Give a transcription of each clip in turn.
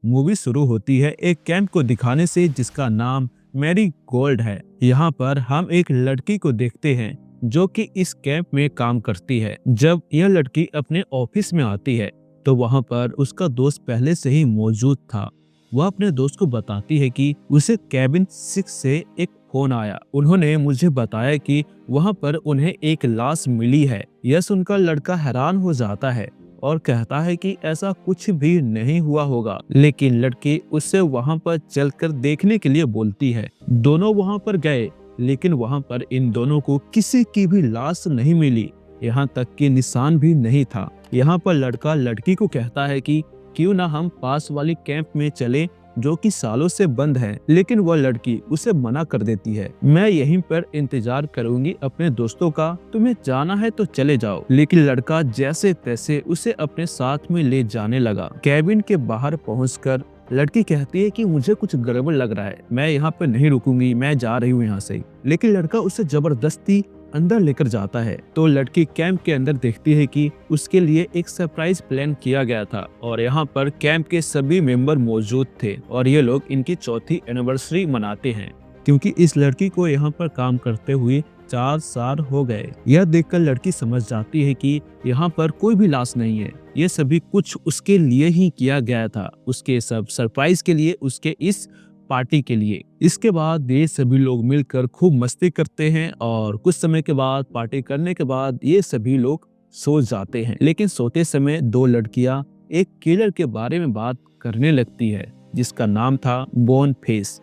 Movie शुरू होती है एक कैंप को दिखाने से जिसका नाम मैरी गोल्ड है। यहाँ पर हम एक लड़की को देखते हैं जो कि इस कैंप में काम करती है। जब यह लड़की अपने ऑफिस में आती है तो वहाँ पर उसका दोस्त पहले से ही मौजूद था। वह अपने दोस्त को बताती है कि उसे कैबिन 6 से एक फोन आया। उन्होंने मुझे बताया कि वहाँ पर उन्हें एक लाश मिली है। यह सुनकर लड़का हैरान हो जाता है और कहता है कि ऐसा कुछ भी नहीं हुआ होगा, लेकिन लड़की उससे वहां पर चलकर देखने के लिए बोलती है। दोनों वहां पर गए, लेकिन वहां पर इन दोनों को किसी की भी लाश नहीं मिली, यहाँ तक कि निशान भी नहीं था। यहाँ पर लड़का लड़की को कहता है कि क्यों ना हम पास वाली कैंप में चले जो कि सालों से बंद है, लेकिन वह लड़की उसे मना कर देती है। मैं यहीं पर इंतजार करूंगी अपने दोस्तों का, तुम्हें जाना है तो चले जाओ। लेकिन लड़का जैसे तैसे उसे अपने साथ में ले जाने लगा। कैबिन के बाहर पहुंचकर लड़की कहती है कि मुझे कुछ गड़बड़ लग रहा है, मैं यहाँ पे नहीं रुकूंगी, मैं जा रही हूँ यहाँ से। लेकिन लड़का उसे जबरदस्ती अंदर लेकर जाता है तो लड़की कैंप के अंदर देखती है कि उसके लिए एक सरप्राइज प्लान किया गया था और यहाँ पर कैंप के सभी मेंबर मौजूद थे और ये लोग इनकी चौथी एनिवर्सरी मनाते हैं, क्योंकि इस लड़की को यहाँ पर काम करते हुए 4 साल हो गए। यह देखकर लड़की समझ जाती है कि यहाँ पर कोई भी लाश नहीं है, ये सभी कुछ उसके लिए ही किया गया था, उसके सब सरप्राइज के लिए, उसके इस पार्टी के लिए। इसके बाद ये सभी लोग मिलकर खूब मस्ती करते हैं और कुछ समय के बाद, पार्टी करने के बाद, ये सभी लोग सो जाते हैं। लेकिन सोते समय 2 लड़कियां एक किलर के बारे में बात करने लगती है जिसका नाम था बोन फेस,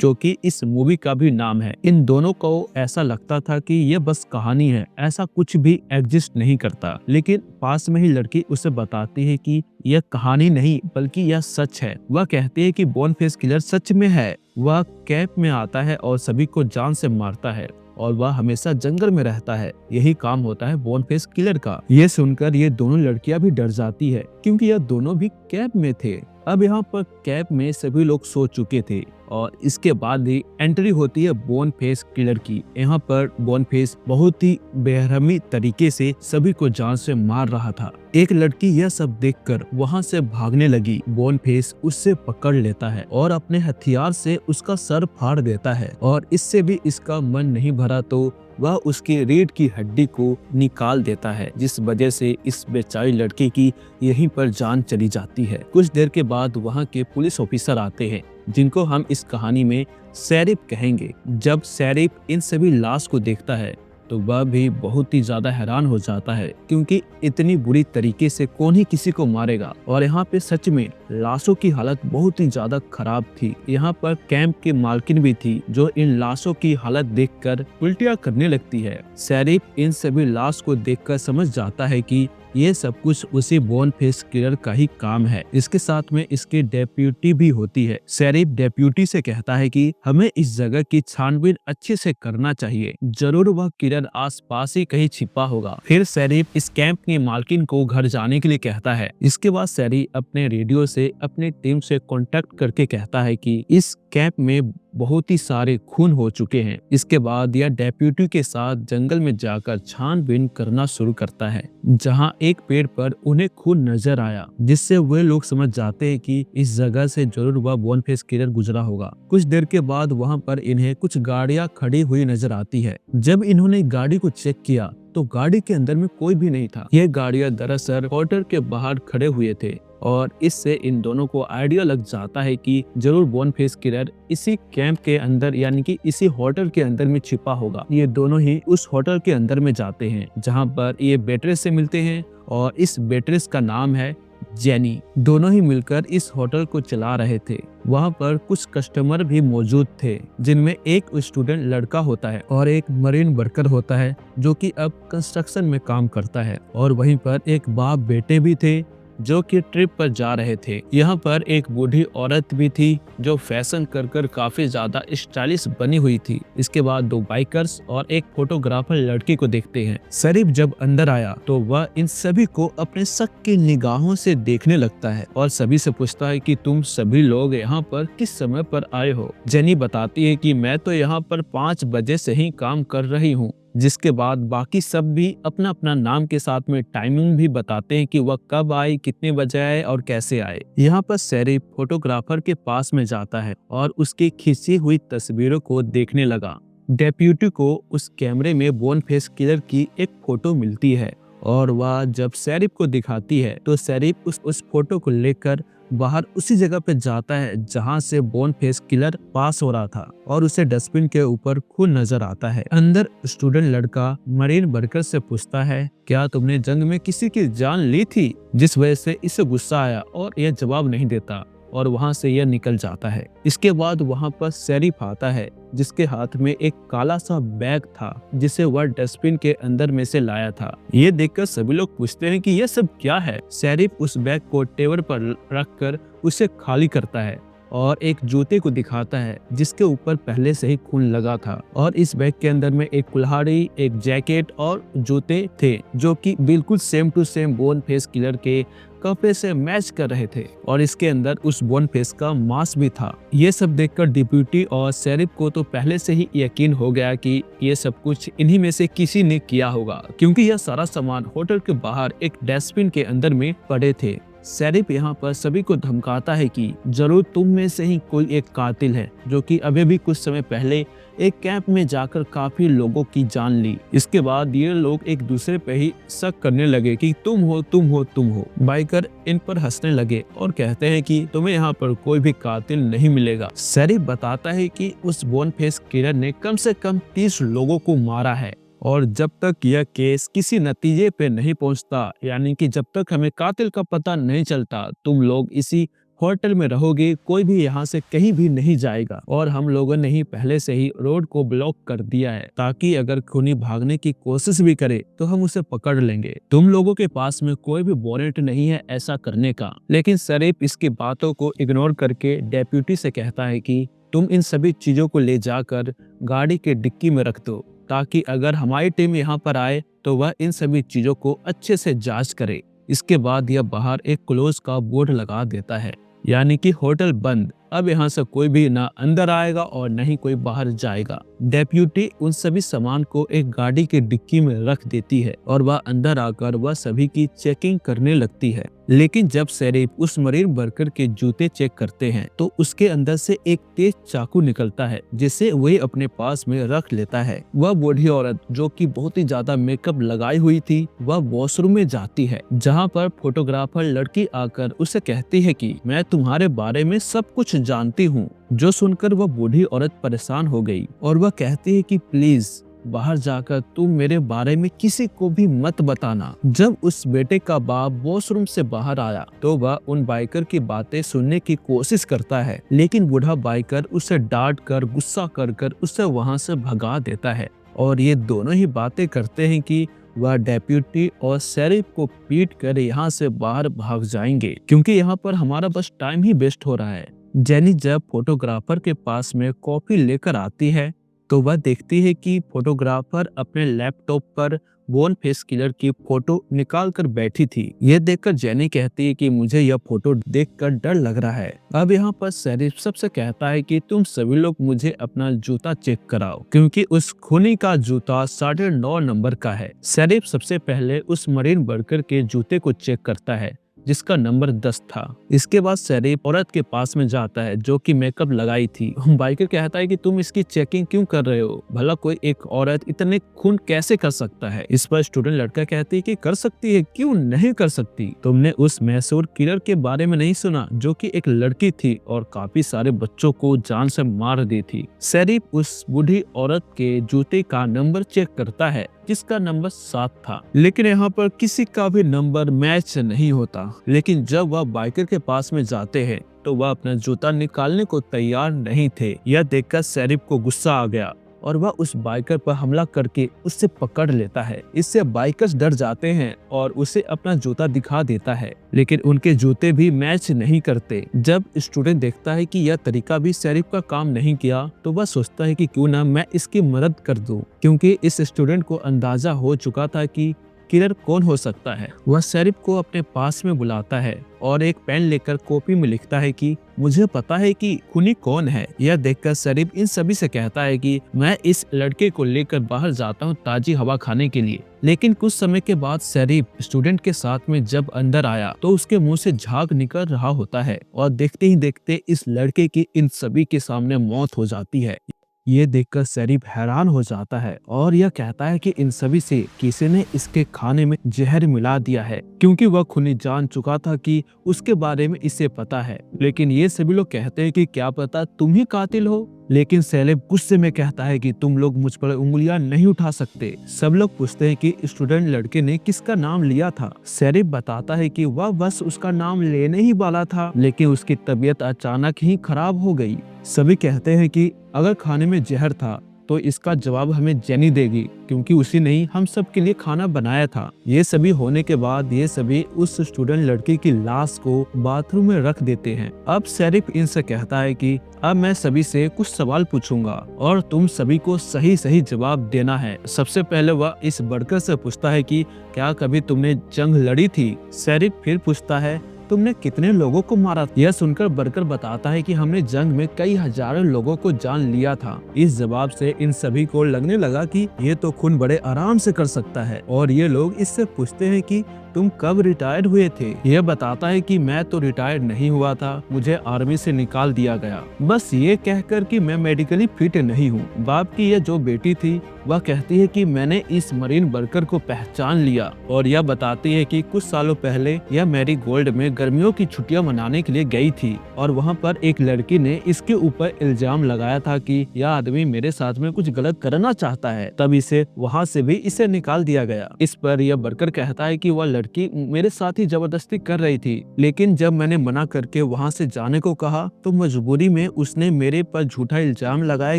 जो कि इस मूवी का भी नाम है। इन दोनों को ऐसा लगता था कि यह बस कहानी है, ऐसा कुछ भी एग्जिस्ट नहीं करता। लेकिन पास में ही लड़की उसे बताती है कि यह कहानी नहीं बल्कि यह सच है। वह कहती है कि बोनफेस किलर सच में है। वह कैंप में आता है और सभी को जान से मारता है और वह हमेशा जंगल में रहता है। यही काम होता है बोनफेस किलर का। ये सुनकर ये दोनों लड़कियां भी डर जाती है क्योंकि यह दोनों भी कैंप में थे। अब यहाँ पर कैंप में सभी लोग सो चुके थे और इसके बाद ही एंट्री होती है बोनफेस किलर की। यहाँ पर बोनफेस बहुत ही बेरहमी तरीके से सभी को जान से मार रहा था। एक लड़की यह सब देखकर वहां से भागने लगी। बोनफेस उससे पकड़ लेता है और अपने हथियार से उसका सर फाड़ देता है और इससे भी इसका मन नहीं भरा तो वह उसकी रीढ़ की हड्डी को निकाल देता है, जिस वजह से इस बेचारी लड़की की यहीं पर जान चली जाती है। कुछ देर के बाद वहां के पुलिस ऑफिसर आते हैं जिनको हम इस कहानी में शेरिफ कहेंगे। जब शेरिफ इन सभी लाश को देखता है तो वह भी बहुत ही ज्यादा हैरान हो जाता है क्योंकि इतनी बुरी तरीके से कौन ही किसी को मारेगा। और यहाँ पे सच में लाशों की हालत बहुत ही ज्यादा खराब थी। यहाँ पर कैंप की मालकिन भी थी जो इन लाशों की हालत देखकर उल्टियां करने लगती है। शेरिफ इन सभी लाश को देखकर समझ जाता है कि ये सब कुछ उसी बोनफेस किलर का ही काम है। इसके साथ में इसकी डेप्यूटी भी होती है। शेरिफ डेप्यूटी से कहता है कि हमें इस जगह की छानबीन अच्छे से करना चाहिए, जरूर वह किलर आसपास ही कहीं छिपा होगा। फिर शेरिफ इस कैंप की मालकिन को घर जाने के लिए कहता है। इसके बाद शेरिफ अपने रेडियो से अपनी टीम से कांटेक्ट करके कहता है कि इस कैंप में बहुत ही सारे खून हो चुके हैं। इसके बाद यह डेप्यूटी के साथ जंगल में जाकर छानबीन करना शुरू करता है, जहां एक पेड़ पर उन्हें खून नजर आया, जिससे वे लोग समझ जाते हैं कि इस जगह से जरूर वह बोनफेस किलर गुजरा होगा। कुछ देर के बाद वहां पर इन्हें कुछ गाड़ियां खड़ी हुई नजर आती है। जब इन्होंने गाड़ी को चेक किया तो गाड़ी के अंदर में कोई भी नहीं था। ये गाड़ियां दरअसल होटल के बाहर खड़े हुए थे और इससे इन दोनों को आइडिया लग जाता है कि जरूर बोनफेस किलर इसी कैंप के अंदर यानी कि इसी होटल के अंदर में छिपा होगा। ये दोनों ही उस होटल के अंदर में जाते हैं जहां पर ये बेट्रेस से मिलते हैं और इस बेट्रेस का नाम है जेनी। दोनों ही मिलकर इस होटल को चला रहे थे। वहां पर कुछ कस्टमर भी मौजूद थे जिनमें एक स्टूडेंट लड़का होता है और एक मरीन वर्कर होता है जो कि अब कंस्ट्रक्शन में काम करता है, और वहीं पर एक बाप बेटे भी थे जो कि ट्रिप पर जा रहे थे। यहाँ पर एक बूढ़ी औरत भी थी जो फैशन कर कर काफी ज्यादा स्टाइलिश बनी हुई थी। इसके बाद 2 बाइकर्स और एक फोटोग्राफर लड़की को देखते हैं। शेरिफ जब अंदर आया तो वह इन सभी को अपने शक की निगाहों से देखने लगता है और सभी से पूछता है कि तुम सभी लोग यहाँ पर किस समय पर आए हो। जेनी बताती है कि मैं तो यहाँ पर 5 बजे से ही काम कर रही हूँ, जिसके बाद बाकी सब भी अपना अपना नाम के साथ में टाइमिंग भी बताते हैं कि वह कब आए, कितने बजे आए और कैसे आए। यहाँ पर शेरिफ फोटोग्राफर के पास में जाता है और उसकी खींची हुई तस्वीरों को देखने लगा। डेप्यूटी को उस कैमरे में बोन फेस किलर की एक फोटो मिलती है और वह जब शेरिफ को दिखाती है तो शेरिफ उस फोटो को लेकर बाहर उसी जगह पे जाता है जहां से बोन फेस किलर पास हो रहा था और उसे डस्टबिन के ऊपर खून नजर आता है। अंदर स्टूडेंट लड़का मरीन वर्कर से पूछता है, क्या तुमने जंग में किसी की जान ली थी? जिस वजह से इसे गुस्सा आया और यह जवाब नहीं देता और वहां से यह निकल जाता है। इसके बाद वहां पर शेरिफ आता है जिसके हाथ में एक काला सा बैग था जिसे वह डस्टबिन के अंदर में से लाया था। ये देखकर सभी लोग पूछते हैं कि यह सब क्या है। शेरिफ उस बैग को टेबल पर रखकर उसे खाली करता है और एक जूते को दिखाता है जिसके ऊपर पहले से ही खून लगा था और इस बैग के अंदर में एक कुल्हाड़ी, एक जैकेट और जूते थे जो कि बिल्कुल same to same bone face killer के कपड़े से मैच कर रहे थे और इसके अंदर उस बोन फेस का मास्क भी था। ये सब देखकर डिप्यूटी और शेरिफ को तो पहले से ही यकीन हो गया कि ये सब कुछ इन्हीं में से किसी ने किया होगा, क्योंकि यह सारा सामान होटल के बाहर एक डस्टबिन के अंदर में पड़े थे। शेरिफ यहाँ पर सभी को धमकाता है कि जरूर तुम में से ही कोई एक कातिल है जो कि अभी भी कुछ समय पहले एक कैंप में जाकर काफी लोगों की जान ली। इसके बाद ये लोग एक दूसरे पे ही शक करने लगे कि तुम हो, तुम हो, तुम हो। बाइकर इन पर हंसने लगे और कहते हैं कि तुम्हें यहाँ पर कोई भी कातिल नहीं मिलेगा। शेरिफ बताता है कि उस बोन फेस किलर ने कम से कम 30 लोगों को मारा है और जब तक यह केस किसी नतीजे पे नहीं पहुंचता, यानी कि जब तक हमें कातिल का पता नहीं चलता, तुम लोग इसी होटल में रहोगे, कोई भी यहाँ से कहीं भी नहीं जाएगा। और हम लोगों ने ही पहले से ही रोड को ब्लॉक कर दिया है ताकि अगर खूनी भागने की कोशिश भी करे तो हम उसे पकड़ लेंगे। तुम लोगों के पास में कोई भी वारंट नहीं है ऐसा करने का। लेकिन शेरिफ इसकी बातों को इग्नोर करके डेप्यूटी से कहता है कि तुम इन सभी चीजों को ले जाकर गाड़ी के डिक्की में रख दो ताकि अगर हमारी टीम यहाँ पर आए तो वह इन सभी चीजों को अच्छे से जांच करे। इसके बाद यह बाहर एक क्लोज का बोर्ड लगा देता है, यानी कि होटल बंद। अब यहाँ से कोई भी ना अंदर आएगा और न ही कोई बाहर जाएगा। डेप्यूटी उन सभी सामान को एक गाड़ी के डिक्की में रख देती है और वह अंदर आकर वह सभी की चेकिंग करने लगती है। लेकिन जब शेरिफ उस मरीन वर्कर के जूते चेक करते हैं तो उसके अंदर से एक तेज चाकू निकलता है जिसे वही अपने पास में रख लेता है। वह बूढ़ी औरत जो कि बहुत ही ज्यादा मेकअप लगाई हुई थी, वह वॉशरूम में जाती है जहाँ पर फोटोग्राफर लड़की आकर उसे कहती है कि मैं तुम्हारे बारे में सब कुछ जानती हूँ। जो सुनकर वह बूढ़ी औरत परेशान हो गई और वह कहती है कि प्लीज बाहर जाकर तुम मेरे बारे में किसी को भी मत बताना। जब उस बेटे का बाप वॉशरूम से बाहर आया तो वह उन बाइकर की बातें सुनने की कोशिश करता है, लेकिन बूढ़ा बाइकर उसे डांट कर गुस्सा कर उसे वहां से भगा देता है और ये दोनों ही बातें करते हैं कि वह डेप्यूटी और शेरिफ को पीट कर यहाँ से बाहर भाग जाएंगे, क्योंकि यहाँ पर हमारा बस टाइम ही वेस्ट हो रहा है। जेनी जब फोटोग्राफर के पास में कॉपी लेकर आती है तो वह देखती है कि फोटोग्राफर अपने लैपटॉप पर बोन फेस किलर की फोटो निकाल कर बैठी थी। ये देखकर जेनी कहती है कि मुझे यह फोटो देखकर डर लग रहा है। अब यहाँ पर शेरिफ सबसे कहता है कि तुम सभी लोग मुझे अपना जूता चेक कराओ, क्योंकि उस खूनी का जूता 9.5 नंबर का है। शेरिफ सबसे पहले उस मरीन वर्कर के जूते को चेक करता है जिसका नंबर 10 था। इसके बाद शेरिफ औरत के पास में जाता है जो कि मेकअप लगाई थी। बाइकर कहता है कि तुम इसकी चेकिंग क्यों कर रहे हो, भला कोई एक औरत इतने खून कैसे कर सकता है। इस पर स्टूडेंट लड़का कहती है कि कर सकती है, क्यों नहीं कर सकती। तुमने उस मैसूर किलर के बारे में नहीं सुना जो कि एक लड़की थी और काफी सारे बच्चों को जान से मार दी थी। शेरिफ उस बूढ़ी औरत के जूते का नंबर चेक करता है जिसका नंबर 7 था, लेकिन यहाँ पर किसी का भी नंबर मैच नहीं होता। लेकिन जब वह बाइकर के पास में जाते हैं तो वह अपना जूता निकालने को तैयार नहीं थे। यह देखकर शेरिफ को गुस्सा आ गया और वह उस बाइकर पर हमला करके उससे पकड़ लेता है। इससे बाइकर्स डर जाते हैं और उसे अपना जूता दिखा देता है, लेकिन उनके जूते भी मैच नहीं करते। जब स्टूडेंट देखता है कि यह तरीका भी शेरिफ का काम नहीं किया तो वह सोचता है कि क्यों ना मैं इसकी मदद कर दूं, क्योंकि इस स्टूडेंट को अंदाजा हो चुका था कि किलर कौन हो सकता है। वह शेरिफ को अपने पास में बुलाता है और एक पेन लेकर कॉपी में लिखता है कि मुझे पता है कि खूनी कौन है। यह देखकर शेरिफ इन सभी से कहता है कि मैं इस लड़के को लेकर बाहर जाता हूँ ताजी हवा खाने के लिए। लेकिन कुछ समय के बाद शेरिफ स्टूडेंट के साथ में जब अंदर आया तो उसके मुंह से झाग निकल रहा होता है और देखते ही देखते इस लड़के की इन सभी के सामने मौत हो जाती है। ये देखकर शेरिफ हैरान हो जाता है और यह कहता है कि इन सभी से किसी ने इसके खाने में जहर मिला दिया है, क्योंकि वह खूनी जान चुका था कि उसके बारे में इसे पता है। लेकिन ये सभी लोग कहते हैं कि क्या पता तुम ही कातिल हो। लेकिन शेरिफ गुस्से में कहता है कि तुम लोग मुझ पर उंगलियां नहीं उठा सकते। सब लोग पूछते हैं कि स्टूडेंट लड़के ने किसका नाम लिया था। शेरिफ बताता है कि वह बस उसका नाम लेने ही वाला था, लेकिन उसकी तबीयत अचानक ही खराब हो गई। सभी कहते हैं कि अगर खाने में जहर था तो इसका जवाब हमें जेनी देगी, क्योंकि उसी ने ही हम सब के लिए खाना बनाया था। ये सभी होने के बाद ये सभी उस स्टूडेंट लड़की की लाश को बाथरूम में रख देते हैं। अब शेरिफ इनसे कहता है कि अब मैं सभी से कुछ सवाल पूछूंगा और तुम सभी को सही सही जवाब देना है। सबसे पहले वह इस वर्कर से पूछता है कि क्या कभी तुमने जंग लड़ी थी। शेरिफ फिर पूछता है तुमने कितने लोगों को मारा। यह सुनकर वर्कर बताता है कि हमने जंग में कई हजारों लोगों को जान लिया था। इस जवाब से इन सभी को लगने लगा कि ये तो खून बड़े आराम से कर सकता है और ये लोग इससे पूछते हैं कि तुम कब रिटायर्ड हुए थे। यह बताता है कि मैं तो रिटायर्ड नहीं हुआ था, मुझे आर्मी से निकाल दिया गया, बस ये कहकर कि मैं मेडिकली फिट नहीं हूँ। बाप की यह जो बेटी थी वह कहती है कि मैंने इस मरीन वर्कर को पहचान लिया और यह बताती है कि कुछ सालों पहले यह मैरी गोल्ड में गर्मियों की छुट्टियां मनाने के लिए गई थी और वहाँ पर एक लड़की ने इसके ऊपर इल्जाम लगाया था कि यह आदमी मेरे साथ में कुछ गलत करना चाहता है, तब इसे वहाँ से भी इसे निकाल दिया गया। इस पर यह वर्कर कहता है कि वह लड़की मेरे साथ ही जबरदस्ती कर रही थी, लेकिन जब मैंने मना करके वहाँ से जाने को कहा तो मजबूरी में उसने मेरे पर झूठा इल्जाम लगाया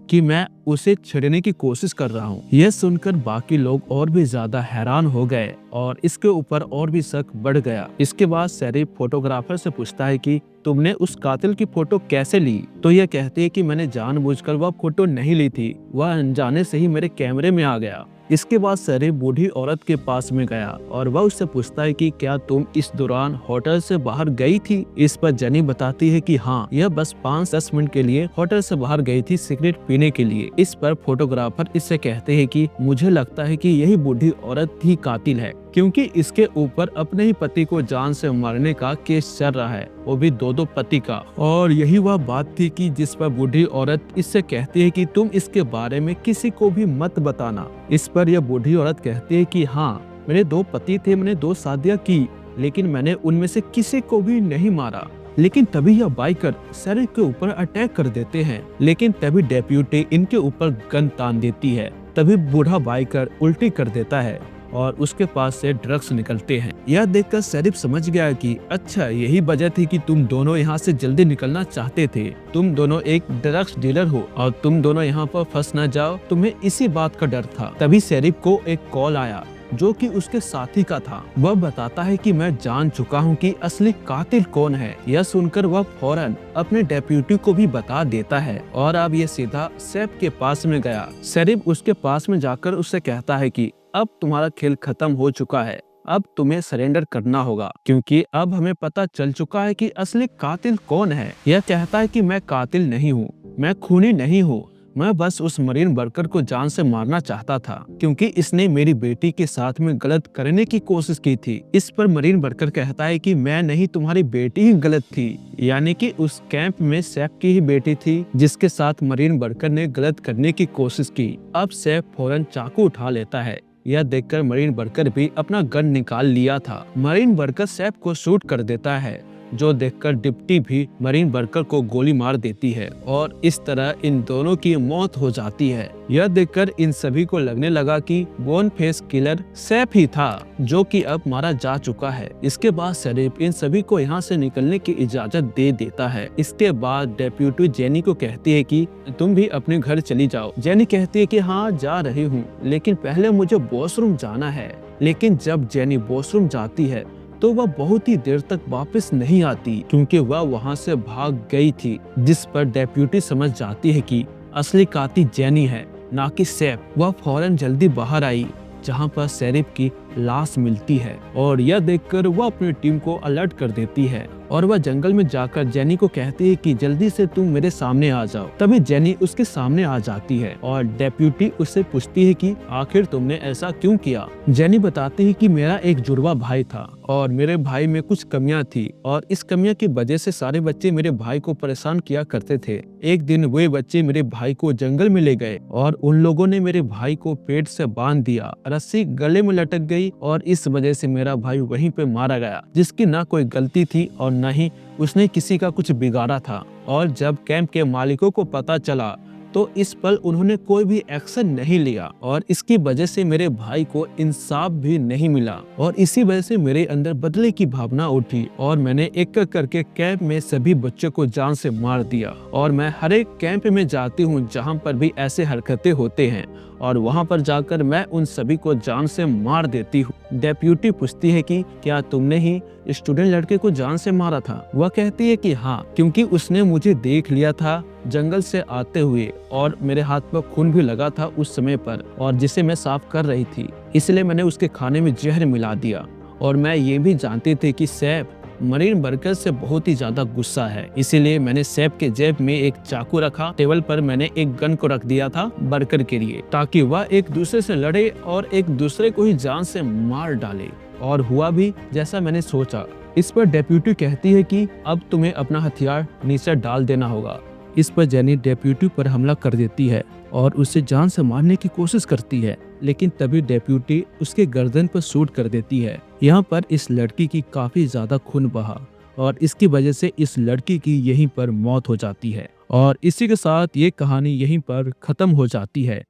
कि मैं उसे छेड़ने की कोशिश कर रहा हूँ। यह सुनकर बाकी लोग और भी ज्यादा हैरान हो गए और इसके ऊपर और भी शक बढ़ गया। इसके बाद शेरिफ फोटोग्राफर से पूछता है कि तुमने उस कातिल की फोटो कैसे ली। तो यह कहती है कि मैंने जानबूझकर वह फोटो नहीं ली थी, वह अनजाने से ही मेरे कैमरे में आ गया। इसके बाद शेरिफ बूढ़ी औरत के पास में गया और वह उससे पूछता है कि क्या तुम इस दौरान होटल से बाहर गई थी। इस पर जेनी बताती है कि हाँ, यह बस 5-10 मिनट के लिए होटल से बाहर गई थी सिगरेट पीने के लिए। इस पर फोटोग्राफर इससे कहते हैं कि मुझे लगता है कि यही बूढ़ी औरत ही कातिल है, क्योंकि इसके ऊपर अपने ही पति को जान से मारने का केस चल रहा है, वो भी दो पति का। और यही वह बात थी कि जिस पर बूढ़ी औरत इससे कहती है कि तुम इसके बारे में किसी को भी मत बताना। इस पर यह बूढ़ी औरत कहती है कि हाँ, मेरे 2 पति थे, मैंने 2 शादियां की, लेकिन मैंने उनमें से किसी को भी नहीं मारा। लेकिन तभी यह बाइकर शेरिफ के ऊपर अटैक कर देते हैं, लेकिन तभी डेप्यूटी इनके ऊपर गन तान देती है। तभी बूढ़ा बाइकर उल्टी कर देता है और उसके पास से ड्रग्स निकलते हैं। यह देखकर शेरिफ समझ गया कि अच्छा, यही वजह थी कि तुम दोनों यहाँ से जल्दी निकलना चाहते थे। तुम दोनों एक ड्रग्स डीलर हो और तुम दोनों यहाँ पर फंस न जाओ, तुम्हें इसी बात का डर था। तभी शेरिफ को एक कॉल आया जो कि उसके साथी का था। वह बताता है कि मैं जान चुका हूँ कि असली कातिल कौन है। यह सुनकर वह फौरन अपने डेप्यूटी को भी बता देता है और अब ये सीधा शेरिफ के पास में गया। शेरिफ उसके पास में जाकर उससे कहता है कि अब तुम्हारा खेल खत्म हो चुका है, अब तुम्हें सरेंडर करना होगा, क्योंकि अब हमें पता चल चुका है कि असली कातिल कौन है। यह कहता है कि मैं कातिल नहीं हूँ, मैं खूनी नहीं हूँ, मैं बस उस मरीन वर्कर को जान से मारना चाहता था, क्योंकि इसने मेरी बेटी के साथ में गलत करने की कोशिश की थी। इस पर मरीन वर्कर कहता है कि मैं नहीं, तुम्हारी बेटी ही गलत थी, यानी कि उस कैंप में शेफ की ही बेटी थी जिसके साथ मरीन वर्कर ने गलत करने की कोशिश की। अब शेफ फौरन चाकू उठा लेता है। यह देखकर मरीन वर्कर भी अपना गन निकाल लिया था। मरीन वर्कर शेफ को शूट कर देता है, जो देखकर डिप्टी भी मरीन वर्कर को गोली मार देती है और इस तरह इन दोनों की मौत हो जाती है। यह देखकर इन सभी को लगने लगा कि बोन फेस किलर शेफ ही था, जो कि अब मारा जा चुका है। इसके बाद शेरिफ इन सभी को यहाँ से निकलने की इजाजत दे देता है। इसके बाद डेप्यूटी जेनी को कहती है कि तुम भी अपने घर चली जाओ। जेनी कहती है कि हाँ, जा रही हूँ, लेकिन पहले मुझे वॉशरूम जाना है। लेकिन जब जेनी वॉशरूम जाती है तो वह बहुत ही देर तक वापस नहीं आती, क्योंकि वह वहां से भाग गई थी। जिस पर डेप्यूटी समझ जाती है कि असली कातिल जेनी है, ना कि शेफ। वह फौरन जल्दी बाहर आई, जहां पर शेरिफ की लाश मिलती है और यह देखकर वह अपनी टीम को अलर्ट कर देती है और वह जंगल में जाकर जेनी को कहती है कि जल्दी से तुम मेरे सामने आ जाओ। तभी जेनी उसके सामने आ जाती है और डेप्यूटी उससे पूछती है कि आखिर तुमने ऐसा क्यों किया। जेनी बताती है कि मेरा एक जुड़वा भाई था और मेरे भाई में कुछ कमियां थी और इस कमियां की वजह से सारे बच्चे मेरे भाई को परेशान किया करते थे। एक दिन वे बच्चे मेरे भाई को जंगल में ले गए और उन लोगों ने मेरे भाई को पेट से बांध दिया, रस्सी गले में लटक गई और इस वजह से मेरा भाई वहीं पे मारा गया, जिसकी ना कोई गलती थी और न ही उसने किसी का कुछ बिगाड़ा था। और जब कैंप के मालिकों को पता चला तो इस पर उन्होंने कोई भी एक्शन नहीं लिया और इसकी वजह से मेरे भाई को इंसाफ भी नहीं मिला और इसी वजह से मेरे अंदर बदले की भावना उठी और मैंने एक एक करके कैंप में सभी बच्चों को जान से मार दिया और मैं हर एक कैंप में जाती हूँ जहाँ पर भी ऐसे हरकतें होते हैं और वहाँ पर जाकर मैं उन सभी को जान से मार देती हूँ। डेप्यूटी पूछती है कि क्या तुमने ही स्टूडेंट लड़के को जान से मारा था? वह कहती है कि हाँ, क्योंकि उसने मुझे देख लिया था जंगल से आते हुए और मेरे हाथ पर खून भी लगा था उस समय पर और जिसे मैं साफ कर रही थी, इसलिए मैंने उसके खाने में जहर मिला दिया। और मैं ये भी जानती थी कि सैफ मरीन बर्गर से बहुत ही ज्यादा गुस्सा है, इसीलिए मैंने सैफ के जेब में एक चाकू रखा। टेबल पर मैंने एक गन को रख दिया था बर्गर के लिए, ताकि वह एक दूसरे से लड़े और एक दूसरे को ही जान से मार डाले। और हुआ भी जैसा मैंने सोचा। इस पर डेप्यूटी कहती है कि अब तुम्हें अपना हथियार नीचे डाल देना होगा। इस पर जेनी डेप्यूटी पर हमला कर देती है और उसे जान से मारने की कोशिश करती है, लेकिन तभी डेप्यूटी उसके गर्दन पर शूट कर देती है। यहाँ पर इस लड़की की काफी ज्यादा खून बहा और इसकी वजह से इस लड़की की यहीं पर मौत हो जाती है और इसी के साथ ये कहानी यहीं पर खत्म हो जाती है।